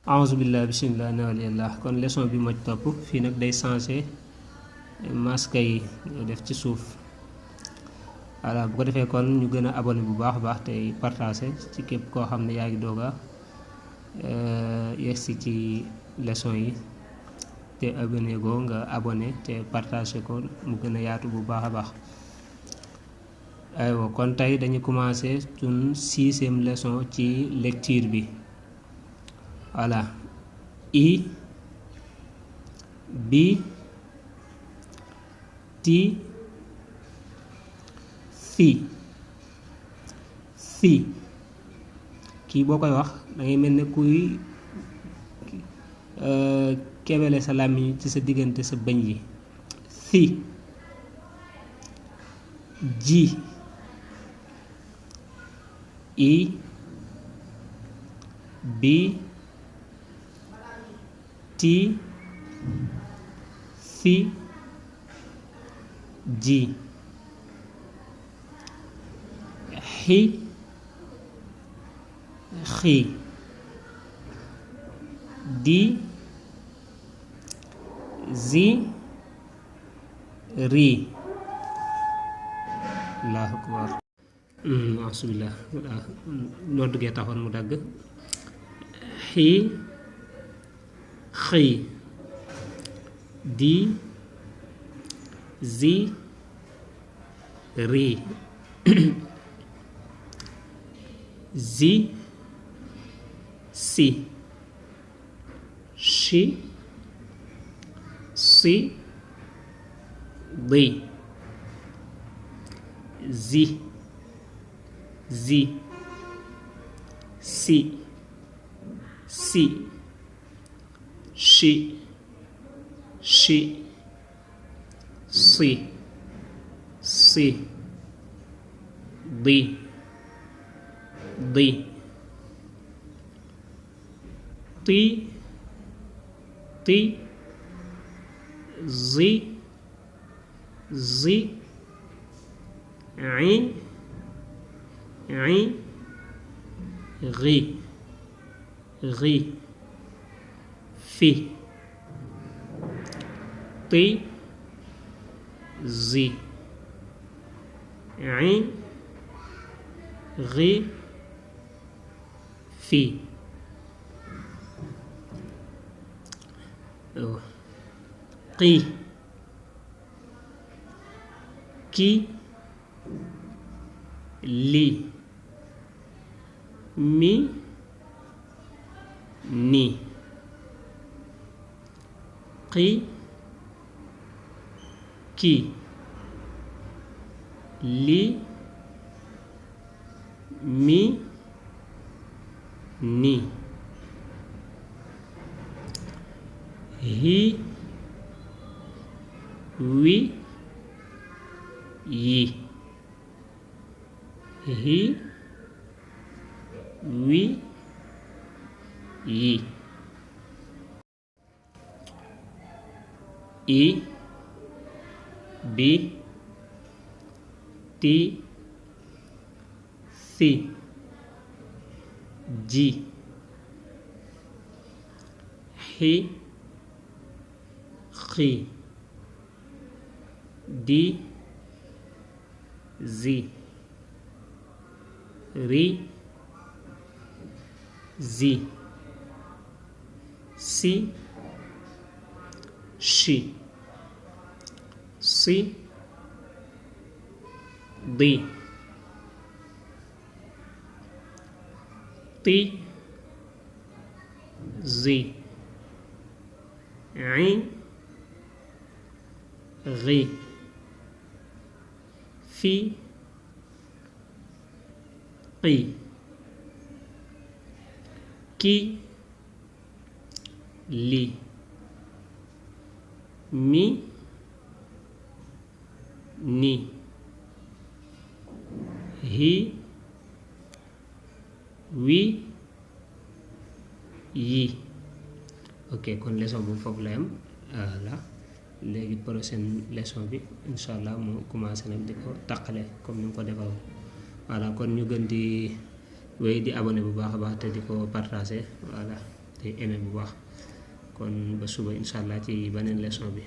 aousubillah bismillah nawalillah kon leçon bi moj topp fii nag day changé masque yi def ci suuf voilà bu ko defee kon ñu gën a abonné bu baax a baax tey partagé ci képp koo xam ne yaa ngi doog a yegsi ci leçon yi te abonné goo nga abonné te partagé ko mu gën a yaatu bu baax a baax. aywa kon tey dañu commencé suñ 6e leçon ci lecture bi. voilà I bi ti fi kii boo koy wax dangay mel ne kuy kebele sa làmmiñ ci sa diggante sa bëñ yi fi ji I bi ti fi ji xi xi di zi ri allahu akbar asubillah noo duggee taxoon mu dagg xi xi di zi ri zi si shi si di zi zi si si shi shi si si di di ti ti zi zi i ri ri fi ti zi i ri fi qi ki li mi ni qi ki li mi ni hi wi yi hi wi yi I bi ti fi ji xi xi di zi ri zi si shi si di ti zi i ri fi qi ki li mi ni hi wi yi. ok kon leçon bu foofu la yam voilà léegi prochaine leçon bi incha allah mu commencé nag di ko taqale comme ni mu ko defal voilà kon ñu gën di wéy di abonné bu baax a baax te di ko partager voilà. day aimé bu baax kon ba suba incha allah ci beneen leçon bi.